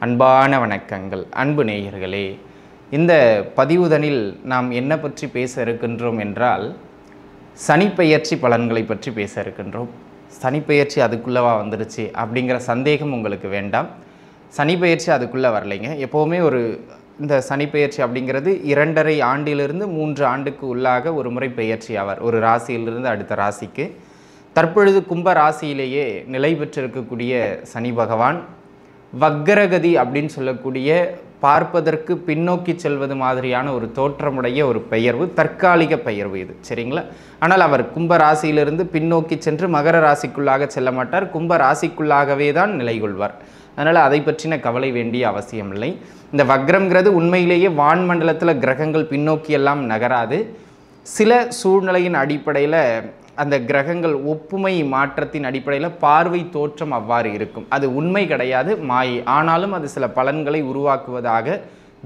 அன்பான வணக்கங்கள். அன்பு நேயர்களே, இந்த பதிவுதனில் நாம் என்ன பற்றி பேச இருக்கின்றோம் என்றால், சனிப்பெயர்ச்சி பலன்களை பற்றி பேச இருக்கின்றோம். சனிப்பெயர்ச்சி அதுக்குள்ளவா வந்துருச்சு அப்படிங்கிற சந்தேகம் உங்களுக்கு வேண்டாம். சனிப்பெயர்ச்சி அதுக்குள்ளே வரலைங்க. எப்போவுமே இந்த சனிப்பெயர்ச்சி அப்படிங்கிறது 2.5 ஆண்டிலிருந்து 3 ஆண்டுக்கு உள்ளாக ஒரு முறை பெயர்ச்சி ஆவார், ஒரு ராசியிலிருந்து அடுத்த ராசிக்கு. தற்பொழுது கும்ப ராசியிலேயே நிலை பெற்றிருக்கக்கூடிய சனி பகவான் வக்ரகதி அப்படின்னு சொல்லக்கூடிய பார்ப்பதற்கு பின்னோக்கி செல்வது மாதிரியான ஒரு தோற்றமுடைய ஒரு பெயர்வு, தற்காலிக பெயர்வு இது, சரிங்களா? ஆனால் அவர் கும்ப ராசியிலிருந்து பின்னோக்கி சென்று மகர ராசிக்குள்ளாக செல்ல மாட்டார், கும்ப ராசிக்குள்ளாகவே தான் நிலை கொள்வார். அதனால் அதை பற்றின கவலை வேண்டிய அவசியம் இல்லை. இந்த வக்ரம்ங்கிறது உண்மையிலேயே வான்மண்டலத்தில் கிரகங்கள் பின்னோக்கி எல்லாம் நகராது. சில சூழ்நிலையின் அடிப்படையில் அந்த கிரகங்கள் ஒப்புமை மாற்றத்தின் அடிப்படையில் பார்வை தோற்றம் அவ்வாறு இருக்கும். அது உண்மை கிடையாது, மாயை. ஆனாலும் அது சில பலன்களை உருவாக்குவதாக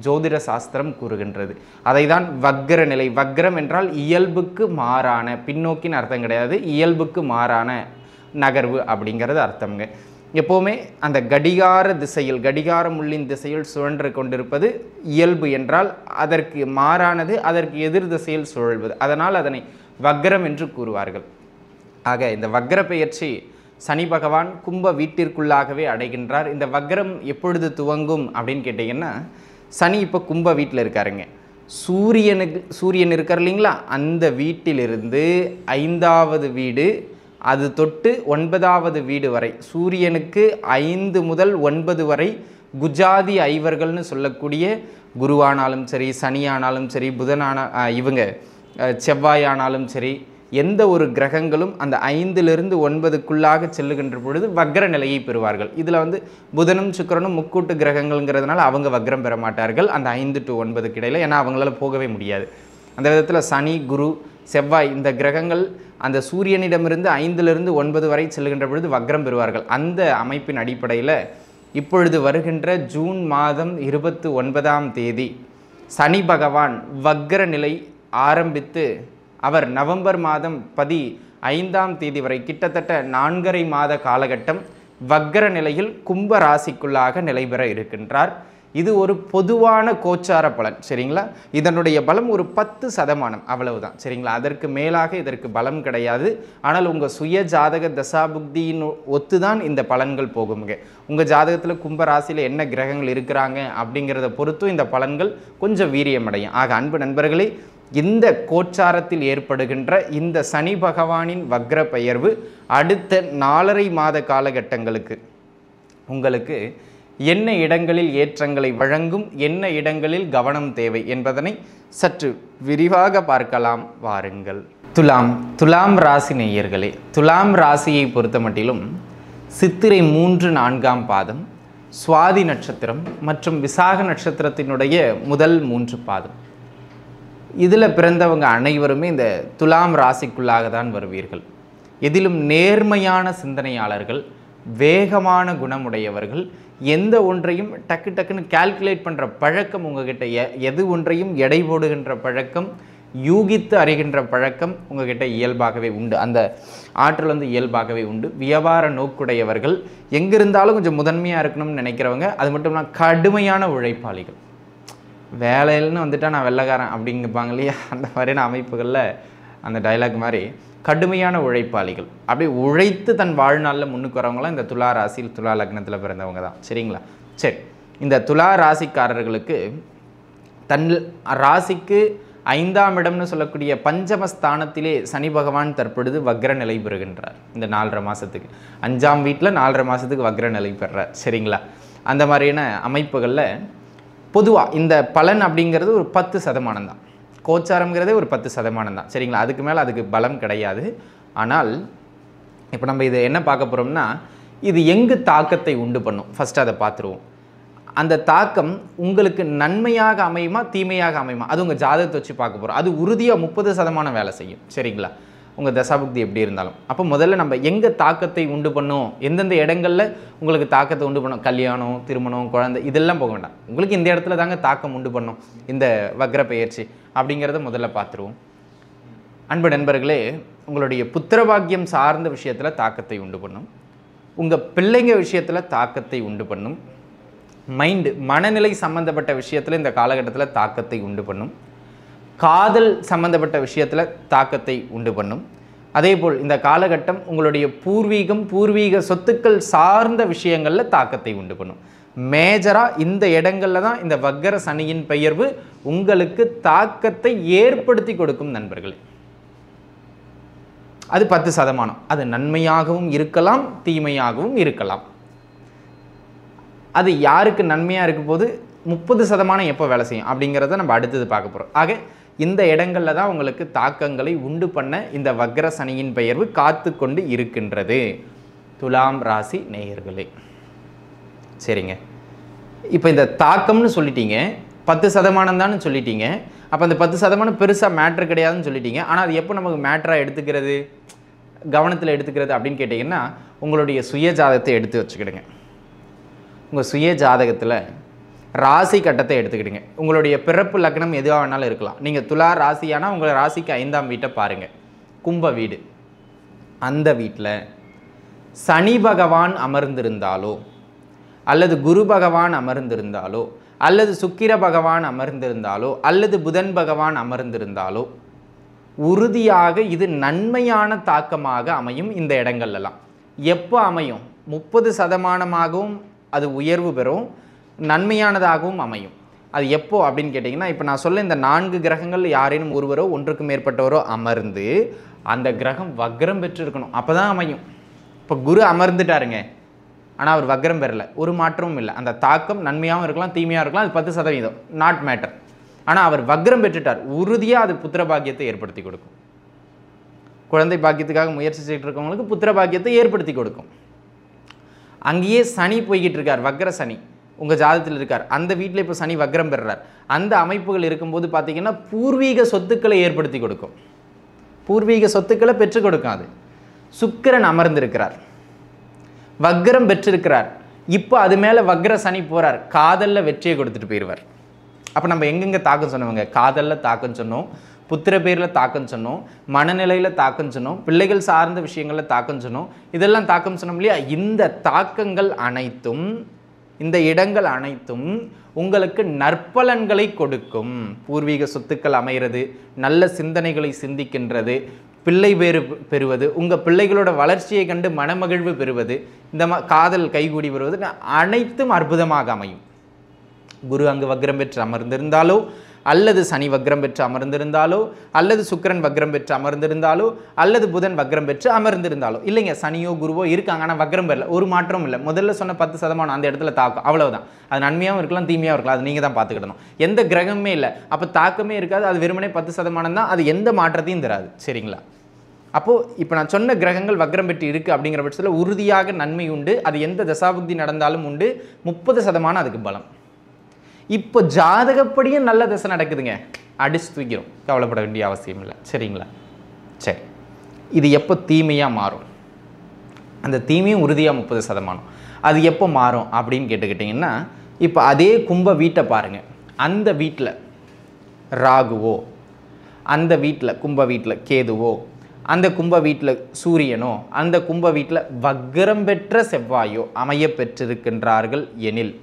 ஜோதிட சாஸ்திரம் கூறுகின்றது. அதை தான் வக்ர நிலை. வக்ரம் என்றால் இயல்புக்கு மாறான, பின்னோக்கின் அர்த்தம் கிடையாது, இயல்புக்கு மாறான நகர்வு அப்படிங்கிறது அர்த்தம்ங்க. எப்போவுமே அந்த கடிகார திசையில், கடிகார முள்ளின் திசையில் சுழன்று கொண்டிருப்பது இயல்பு என்றால், அதற்கு மாறானது அதற்கு எதிர் திசையில் சுழல்வது. அதனால் அதனை வக்ரம் என்று கூறுவார்கள். ஆக இந்த வக்ர பெயர்ச்சி சனி பகவான் கும்ப வீட்டிற்குள்ளாகவே அடைகின்றார். இந்த வக்ரம் எப்பொழுது துவங்கும் அப்படின்னு கேட்டிங்கன்னா, சனி இப்போ கும்ப வீட்டில் இருக்காருங்க. சூரியன் இருக்கார் இல்லைங்களா, அந்த வீட்டிலிருந்து 5வது வீடு அது தொட்டு 9வது வீடு வரை, சூரியனுக்கு 5 முதல் 9 வரை குஜாதி ஐவர்கள்னு சொல்லக்கூடிய குருவானாலும் சரி, சனியானாலும் சரி, இவங்க செவ்வாயானாலும் சரி, எந்த ஒரு கிரகங்களும் அந்த 5லிருந்து 9க்குள்ளாக செல்லுகின்ற பொழுது வக்ர நிலையை பெறுவார்கள். இதில் புதனும் சுக்கிரனும் முக்கூட்டு கிரகங்கள்ங்கிறதுனால அவங்க வக்ரம் பெற மாட்டார்கள் அந்த 5 to 9க்கு இடையில். ஏன்னா அவங்களால போகவே முடியாது. அந்த விதத்தில் சனி, குரு, செவ்வாய் இந்த கிரகங்கள் அந்த சூரியனிடமிருந்து 5லிருந்து 9 வரை செல்லுகின்ற பொழுது வக்ரம் பெறுவார்கள். அந்த அமைப்பின் அடிப்படையில் இப்பொழுது வருகின்ற ஜூன் மாதம் 29ஆம் தேதி சனி பகவான் வக்ர நிலை ஆரம்பித்து அவர் நவம்பர் மாதம் 15ஆம் தேதி வரை கிட்டத்தட்ட 4.5 மாத காலகட்டம் வக்ர நிலையில் கும்ப ராசிக்குள்ளாக நிலை பெற இருக்கின்றார். இது ஒரு பொதுவான கோச்சார பலன், சரிங்களா? இதனுடைய பலம் ஒரு 10% அவ்வளவுதான், சரிங்களா? அதற்கு மேலாக இதற்கு பலம் கிடையாது. ஆனால் உங்கள் சுய ஜாதக தசாபுக்தியின் ஒத்துதான் இந்த பலன்கள் போகுங்க. உங்கள் ஜாதகத்தில் கும்ப ராசியில் என்ன கிரகங்கள் இருக்கிறாங்க அப்படிங்கிறத பொறுத்தும் இந்த பலன்கள் கொஞ்சம் வீரியமடையும். ஆக அன்பு நண்பர்களே, இந்த கோச்சாரத்தில் ஏற்படுகின்ற இந்த சனி பகவானின் வக்ர பெயர்வு அடுத்த 4.5 மாத காலகட்டங்களுக்கு உங்களுக்கு என்ன இடங்களில் ஏற்றங்களை வழங்கும், என்ன இடங்களில் கவனம் தேவை என்பதனை சற்று விரிவாக பார்க்கலாம் வாருங்கள். துலாம் ராசி நேயர்களே, துலாம் ராசியை பொறுத்த மட்டிலும் சித்திரை 3, 4ஆம் பாதம், சுவாதி நட்சத்திரம் மற்றும் விசாக நட்சத்திரத்தினுடைய முதல் 3 பாதம், இதில் பிறந்தவங்க அனைவருமே இந்த துலாம் ராசிக்குள்ளாக தான் வருவீர்கள். இதிலும் நேர்மையான சிந்தனையாளர்கள், வேகமான குணமுடையவர்கள், எந்த ஒன்றையும் டக்குன்னு கால்குலேட் பண்ணுற பழக்கம் உங்ககிட்ட, எது ஒன்றையும் எடை போடுகின்ற பழக்கம், யூகித்து அறிகின்ற பழக்கம் உங்ககிட்ட இயல்பாகவே உண்டு. அந்த ஆற்றல் இயல்பாகவே உண்டு. வியாபார நோக்குடையவர்கள், எங்கிருந்தாலும் கொஞ்சம் முதன்மையாக இருக்கணும்னு நினைக்கிறவங்க. அது மட்டும் இல்லாமல் கடுமையான உழைப்பாளிகள். வேலையில்னு வந்துட்டால் நான் வெள்ளைக்காரன் அப்படிங்கப்பாங்க இல்லையா, அந்த மாதிரியான அமைப்புகளில் அந்த டைலாக் மாதிரி கடுமையான உழைப்பாளிகள், அப்படியே உழைத்து தன் வாழ்நாளில் முன்னுக்கு வரவங்களாம் இந்த துலா ராசியில் துலா லக்னத்தில் பிறந்தவங்க தான், சரிங்களா? சரி, இந்த துலா ராசிக்காரர்களுக்கு தன் ராசிக்கு 5ஆம் இடம்னு சொல்லக்கூடிய பஞ்சமஸ்தானத்திலே சனி பகவான் தற்பொழுது வக்ர நிலை பெறுகின்றார். இந்த 4.5 மாதத்துக்கு 5ஆம் வீட்டில் 4.5 மாதத்துக்கு வக்ர நிலை பெறுறார், சரிங்களா? அந்த மாதிரியான அமைப்புகளில் பொதுவாக இந்த பலன் அப்படிங்கிறது ஒரு 10% தான். கோச்சாரங்கிறதே ஒரு 10% தான், சரிங்களா? அதுக்கு மேலே அதுக்கு பலம் கிடையாது. ஆனால் இப்போ நம்ம இதை என்ன பார்க்க போகிறோம்னா, இது எங்கு தாக்கத்தை உண்டு பண்ணும், ஃபஸ்ட்டு அதை பார்த்துருவோம். அந்த தாக்கம் உங்களுக்கு நன்மையாக அமையுமா தீமையாக அமையுமா, அது உங்கள் ஜாதகத்தை வச்சு பார்க்க போகிறோம். அது உறுதியாக 30% வேலை செய்யும், சரிங்களா? உங்கள் தசாபுக்தி எப்படி இருந்தாலும். அப்போ முதல்ல நம்ம எங்கே தாக்கத்தை உண்டு பண்ணும், எந்தெந்த இடங்களில் உங்களுக்கு தாக்கத்தை உண்டு பண்ணும், கல்யாணம், திருமணம், குழந்தை, இதெல்லாம் போக வேண்டாம். உங்களுக்கு இந்த இடத்துல தாங்க தாக்கம் உண்டு பண்ணும் இந்த வக்ர பெயர்ச்சி அப்படிங்கிறத முதல்ல பார்த்துருவோம். அன்பு நண்பர்களே, உங்களுடைய புத்திரபாக்கியம் சார்ந்த விஷயத்தில் தாக்கத்தை உண்டு பண்ணும், உங்கள் பிள்ளைங்க விஷயத்தில் தாக்கத்தை உண்டு பண்ணும், மைண்டு மனநிலை சம்பந்தப்பட்ட விஷயத்தில் இந்த காலகட்டத்தில் தாக்கத்தை உண்டு பண்ணும். காதல் சம்பந்தப்பட்ட விஷயத்தில் தாக்கத்தை உண்டு பண்ணும். அதேபோல் இந்த காலகட்டம் உங்களுடைய பூர்வீக சொத்துக்கள் சார்ந்த விஷயங்களில் தாக்கத்தை உண்டு பண்ணும். மேஜராக இந்த இடங்களில் தான் இந்த வக்கர சனியின் பெயர்வு உங்களுக்கு தாக்கத்தை ஏற்படுத்தி கொடுக்கும் நண்பர்களே. அது 10%. அது நன்மையாகவும் இருக்கலாம், தீமையாகவும் இருக்கலாம். அது யாருக்கு நன்மையாக இருக்கும் போது 30% எப்போ வேலை செய்யும் அப்படிங்கிறத நம்ம அடுத்தது பார்க்க போகிறோம். ஆக இந்த இடங்களில் தான் உங்களுக்கு தாக்கங்களை உண்டு பண்ண இந்த வக்கர சனியின் பெயர்வு காத்து கொண்டு இருக்கின்றது துலாம் ராசி நேயர்களே. சரிங்க, இப்போ இந்த தாக்கம்னு சொல்லிட்டீங்க, 10% தான் சொல்லிட்டீங்க. அப்போ அந்த 10% பெருசாக மேட்ரு கிடையாதுன்னு சொல்லிட்டீங்க. ஆனால் அது எப்போ நமக்கு மேட்ராக எடுத்துக்கிறது, கவனத்தில் எடுத்துக்கிறது அப்படின்னு கேட்டிங்கன்னா, உங்களுடைய சுய ஜாதகத்தை எடுத்து வச்சுக்கிடுங்க. உங்கள் சுய ஜாதகத்தில் ராசி கட்டத்தை எடுத்துக்கிடுங்க. உங்களுடைய பிறப்பு லக்னம் எதுவாக வேணாலும் இருக்கலாம். நீங்கள் துலா ராசியானால் உங்கள் ராசிக்கு 5ஆம் வீட்டை பாருங்கள், கும்ப வீடு. அந்த வீட்டில் சனி பகவான் அமர்ந்திருந்தாலோ அல்லது குரு பகவான் அமர்ந்திருந்தாலோ அல்லது சுக்கிர பகவான் அமர்ந்திருந்தாலோ அல்லது புதன் பகவான் அமர்ந்திருந்தாலோ உறுதியாக இது நன்மையான தாக்கமாக அமையும். இந்த இடங்கள்லாம் எப்போ அமையும்? 30%ஆகவும் அது உயர்வு பெறும், நன்மையானதாகவும் அமையும். அது எப்போ அப்படின்னு கேட்டிங்கன்னா, இப்போ நான் சொல்ல இந்த 4 கிரகங்கள் யாரேனும் ஒருவரோ ஒன்றுக்கு மேற்பட்டவரோ அமர்ந்து அந்த கிரகம் வக்ரம் பெற்றிருக்கணும், அப்போ தான் அமையும். இப்போ குரு அமர்ந்துட்டாருங்க, ஆனால் அவர் வக்ரம் பெறல, ஒரு மாற்றமும் இல்லை. அந்த தாக்கம் நன்மையாகவும் இருக்கலாம், தீமையாக இருக்கலாம், அது 10%, நாட் மேட்டர். ஆனால் அவர் வக்ரம் பெற்றுட்டார், உறுதியாக அது புத்திர பாக்கியத்தை ஏற்படுத்தி கொடுக்கும். குழந்தை பாக்கியத்துக்காக முயற்சி செய்துட்டு இருக்கவங்களுக்கு புத்திர பாக்கியத்தை ஏற்படுத்தி கொடுக்கும். அங்கேயே சனி போய்கிட்டு இருக்கார், வக்ர சனி உங்கள் ஜாதகத்தில் இருக்கார். அந்த வீட்டில் இப்போ சனி வக்ரம் பெறுறார். அந்த அமைப்புகள் இருக்கும்போது பார்த்தீங்கன்னா பூர்வீக சொத்துக்களை ஏற்படுத்தி கொடுக்கும், பூர்வீக சொத்துக்களை பெற்றுக் கொடுக்கும். அது சுக்கிரன் அமர்ந்திருக்கிறார், வக்ரம் பெற்றிருக்கிறார். இப்போ அது மேலே வக்ர சனி போகிறார், காதலில் வெற்றியை கொடுத்துட்டு போயிடுவார். அப்போ நம்ம எங்கெங்கே தாக்கம் சொன்னவங்க? காதலில் தாக்கம் சொன்னோம், புத்திர பேரில் தாக்கம் சொன்னோம், மனநிலையில் தாக்கம் சொன்னோம், பிள்ளைகள் சார்ந்த விஷயங்களில் தாக்கம் சொன்னோம், இதெல்லாம் தாக்கம் சொன்னோம் இல்லையா? இந்த தாக்கங்கள் அனைத்தும், இந்த இடங்கள் அனைத்தும் உங்களுக்கு நற்பலன்களை கொடுக்கும். பூர்வீக சொத்துக்கள் அமைகிறது, நல்ல சிந்தனைகளை சிந்திக்கின்றது, பிள்ளை பேறு பெறுவது, உங்கள் பிள்ளைகளோட வளர்ச்சியை கண்டு மனமகிழ்வு பெறுவது, இந்த காதல் கைகூடி வருவது அனைத்தும் அற்புதமாக அமையும். குரு அங்கு வக்ரம் பெற்று அமர்ந்திருந்தாலோ அல்லது சனி வக்ரம் பெற்று அமர்ந்திருந்தாலோ அல்லது சுக்கிரன் வக்ரம் பெற்று அமர்ந்திருந்தாலோ அல்லது புதன் வக்ரம் பெற்று அமர்ந்திருந்தாலோ, இல்லைங்க சனியோ குருவோ இருக்காங்க ஆனால் வக்ரம் பெறல, ஒரு மாற்றமும் இல்லை. முதல்ல சொன்ன 10% அந்த இடத்துல தாக்கம், அவ்வளவுதான். அது நன்மையாகவும் இருக்கலாம், தீமையாகவும் இருக்கலாம், அது நீங்கள் தான் பார்த்துக்கிடணும். எந்த கிரகமே இல்லை, அப்போ தாக்கமே இருக்காது, அது வெறுமனே 10% தான், அது எந்த மாற்றத்தையும் தராது. சரிங்களா? அப்போது இப்போ நான் சொன்ன கிரகங்கள் வக்ரம் பெற்று இருக்குது அப்படிங்கிற பட்சத்தில் உறுதியாக நன்மை உண்டு. அது எந்த தசாபுக்தி நடந்தாலும் உண்டு. 30% அதுக்கு பலம். இப்போ ஜாதகப்படியே நல்ல தசை நடக்குதுங்க, அடிச்சு தூக்கிறோம், கவலைப்பட வேண்டிய அவசியம் இல்லை. சரிங்களா? சரி, இது எப்போ தீமையாக மாறும்? அந்த தீமையும் உறுதியாக 30%. அது எப்போ மாறும் அப்படின்னு கேட்டுக்கிட்டிங்கன்னா, இப்போ அதே கும்ப வீட்டை பாருங்கள். அந்த வீட்டில் ராகுவோ, அந்த வீட்டில் கும்ப வீட்டில் கேதுவோ, அந்த கும்ப வீட்டில் சூரியனோ, அந்த கும்ப வீட்டில் வக்ரம் பெற்ற செவ்வாயோ அமைய பெற்றிருக்கின்றார்கள் எனில்,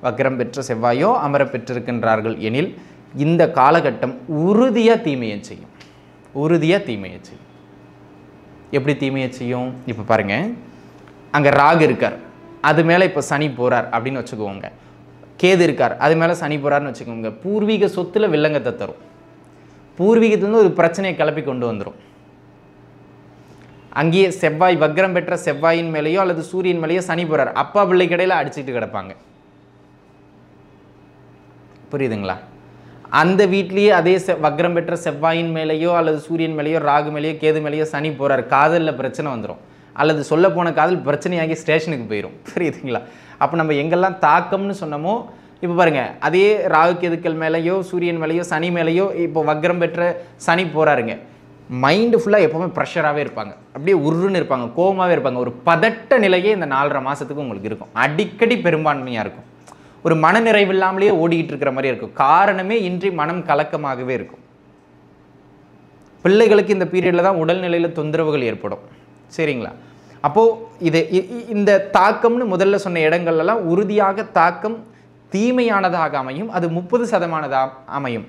வக்ரம் பெற்ற செவ்வாயோ அமர பெற்றிருக்கின்றார்கள் எனில் இந்த காலகட்டம் உறுதியாக தீமையை செய்யும், உறுதியாக தீமையை செய்யும். எப்படி தீமையை செய்யும்? இப்போ பாருங்கள், அங்கே ராகு இருக்கார், அது மேலே இப்போ சனி போகிறார் அப்படின்னு வச்சுக்கோங்க. கேது இருக்கார், அது மேலே சனி போகிறார்னு வச்சுக்கோங்க. பூர்வீக சொத்தில் வில்லங்கத்தை தரும், பூர்வீகத்திலேருந்து ஒரு பிரச்சனையை கிளப்பி கொண்டு வந்துடும். அங்கேயே செவ்வாய் வக்ரம் பெற்ற செவ்வாயின் மேலேயோ அல்லது சூரியன் மேலேயோ சனி போகிறார், அப்பா பிள்ளை கடையில் அடிச்சுட்டு கிடப்பாங்க. புரியுதுங்களா? அந்த வீட்லேயே அதே வக்ரம் பெற்ற செவ்வாயின் மேலேயோ அல்லது சூரியன் மேலேயோ ராகு மேலேயோ கேது மேலேயோ சனி போகிறார், காதலில் பிரச்சனை வந்துடும், அல்லது சொல்ல போன காதல் பிரச்சனையாகி ஸ்டேஷனுக்கு போயிடும். புரியுதுங்களா? அப்போ நம்ம எங்கெல்லாம் தாக்கம்னு சொன்னோமோ, இப்போ பாருங்கள், அதே ராகு கேதுக்கள் மேலேயோ சூரியன் மேலேயோ சனி மேலேயோ இப்போ வக்ரம் பெற்ற சனி போகிறாருங்க, மைண்டு ஃபுல்லாக எப்போவுமே ப்ரெஷராகவே இருப்பாங்க, அப்படியே உருன்னு இருப்பாங்க, கோபமாகவே இருப்பாங்க. ஒரு பதட்ட நிலையே இந்த 4.5 மாதத்துக்கு உங்களுக்கு இருக்கும். அடிக்கடி பெரும்பான்மையாக இருக்கும். ஒரு மனநிறைவு இல்லாமலேயே ஓடிக்கிட்டு இருக்கிற மாதிரி இருக்கும். காரணமே இன்றி மனம் கலக்கமாகவே இருக்கும். பிள்ளைகளுக்கு இந்த பீரியடில் தான் உடல்நிலையில் தொந்தரவுகள் ஏற்படும். சரிங்களா? அப்போது இந்த தாக்கம்னு முதல்ல சொன்ன இடங்கள்லாம் உறுதியாக தாக்கம் தீமையானதாக அமையும். அது 30% அமையும்.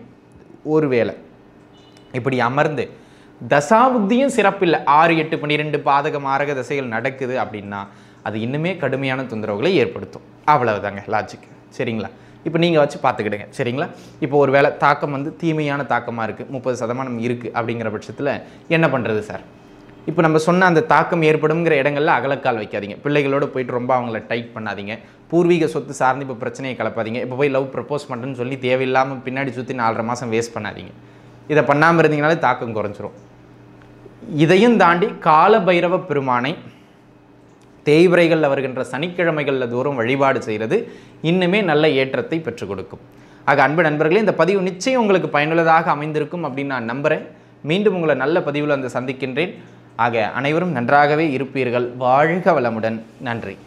ஒருவேளை இப்படி அமர்ந்து தசாபுத்தியும் சிறப்பில்லை, 6, 8, 12 பாதக மாரக தசைகள் நடக்குது அப்படின்னா அது இன்னுமே கடுமையான தொந்தரவுகளை ஏற்படுத்தும். அவ்வளவுதாங்க லாஜிக். சரிங்களா? இப்போ நீங்கள் வச்சு பார்த்துக்கிடுங்க. சரிங்களா? இப்போ ஒரு வேளை தாக்கம் வந்து தீமையான தாக்கமாக இருக்குது, 30% இருக்குது அப்படிங்கிற பட்சத்தில் என்ன பண்ணுறது சார்? இப்போ நம்ம சொன்ன அந்த தாக்கம் ஏற்படுங்கிற இடங்களில் அகலக்கால் வைக்காதீங்க. பிள்ளைகளோடு போயிட்டு ரொம்ப அவங்கள டைட் பண்ணாதீங்க. பூர்வீக சொத்து சார்ந்து இப்போ பிரச்சனையை கலப்பாதீங்க. இப்போ போய் லவ் ப்ரப்போஸ் பண்ணுறேன்னு சொல்லி தேவையில்லாமல் பின்னாடி சுற்றி 4.5 மாதம் வேஸ்ட் பண்ணாதீங்க. இதை பண்ணாமல் இருந்தீங்கனாலே தாக்கம் குறைஞ்சிரும். இதையும் தாண்டி கால பைரவ பெருமானை தேய்பிரைகளில் வருகின்ற சனிக்கிழமைகளில் தூரம் வழிபாடு செய்கிறது இன்னுமே நல்ல ஏற்றத்தை பெற்றுக் கொடுக்கும். ஆக அன்பு நண்பர்களே, இந்த பதிவு நிச்சயம் உங்களுக்கு பயனுள்ளதாக அமைந்திருக்கும் அப்படின்னு நான் நம்புகிறேன். மீண்டும் உங்களை நல்ல பதிவில் வந்து சந்திக்கின்றேன். ஆக அனைவரும் நன்றாகவே இருப்பீர்கள். வாழ்க வளமுடன். நன்றி.